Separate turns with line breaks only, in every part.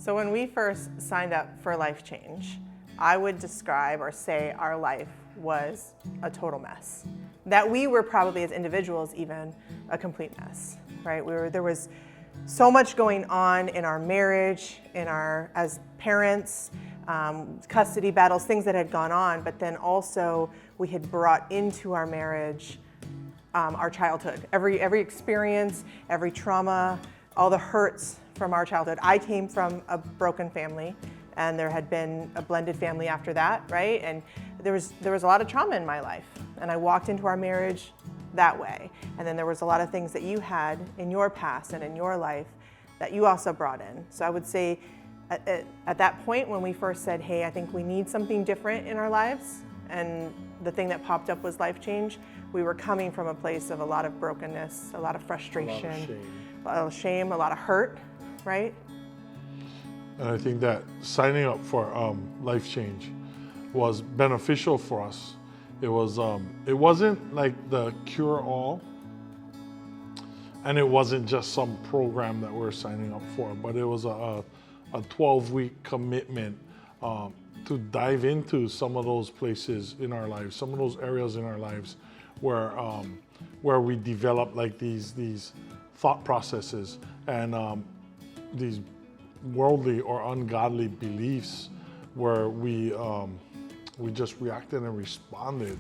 So when we first signed up for LifeChange, I would describe or say our life was a total mess. That we were probably as individuals even a complete mess, right? There was so much going on in our marriage, as parents, custody battles, things that had gone on, but then also we had brought into our marriage our childhood, every experience, every trauma, all the hurts from our childhood. I came from a broken family, and there had been a blended family after that, right? And there was a lot of trauma in my life, and I walked into our marriage that way. And then there was a lot of things that you had in your past and in your life that you also brought in. So I would say at that point when we first said, hey, I think we need something different in our lives, and the thing that popped up was LifeChange, we were coming from a place of a lot of brokenness, a lot of frustration, a lot of shame, a lot of hurt, right?
And I think that signing up for LifeChange was beneficial for us. It wasn't like the cure-all, and it wasn't just some program that we're signing up for, but it was a 12-week commitment to dive into some of those places in our lives, some of those areas in our lives where we develop like these thought processes and these worldly or ungodly beliefs where we just reacted and responded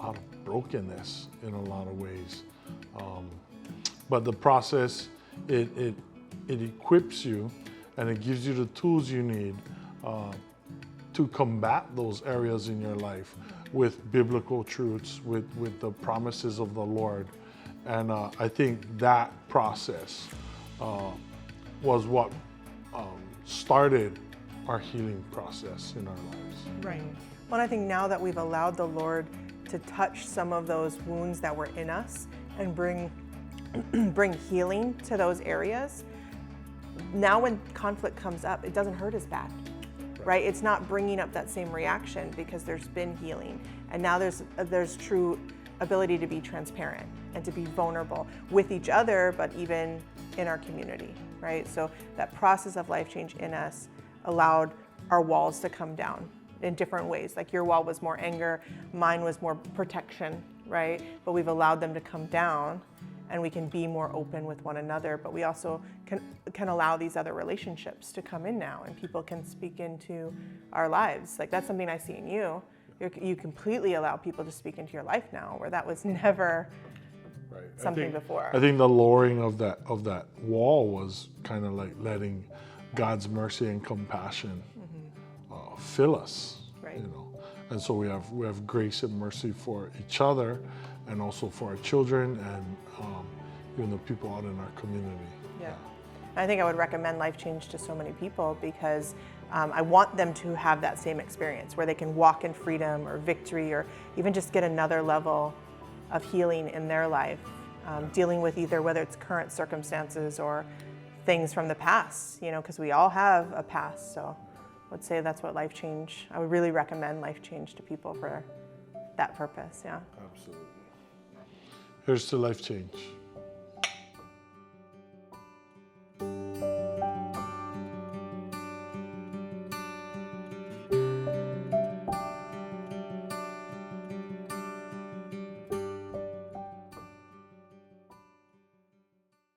out of brokenness in a lot of ways. But the process, it equips you and it gives you the tools you need to combat those areas in your life with biblical truths, with the promises of the Lord. And I think that process was what started our healing process in our lives.
Right. Well, I think now that we've allowed the Lord to touch some of those wounds that were in us and bring healing to those areas, now when conflict comes up, it doesn't hurt as bad, right? It's not bringing up that same reaction because there's been healing. And now there's true ability to be transparent and to be vulnerable with each other, but even in our community, right? So that process of LifeChange in us allowed our walls to come down in different ways. Like your wall was more anger, mine was more protection, right? But we've allowed them to come down, and we can be more open with one another, but we also can allow these other relationships to come in now, and people can speak into our lives. Like that's something I see in you. You completely allow people to speak into your life now, where that was never something before.
I think the lowering of that wall was kind of like letting God's mercy and compassion fill us, you know. And so we have grace and mercy for each other, and also for our children, and even the people out in our community.
Yeah. I think I would recommend LifeChange to so many people because I want them to have that same experience where they can walk in freedom or victory, or even just get another level of healing in their life, dealing with either whether it's current circumstances or things from the past, you know, because we all have a past. So I would say that's what LifeChange, I would really recommend LifeChange to people for that purpose, yeah.
Absolutely. Here's to LifeChange.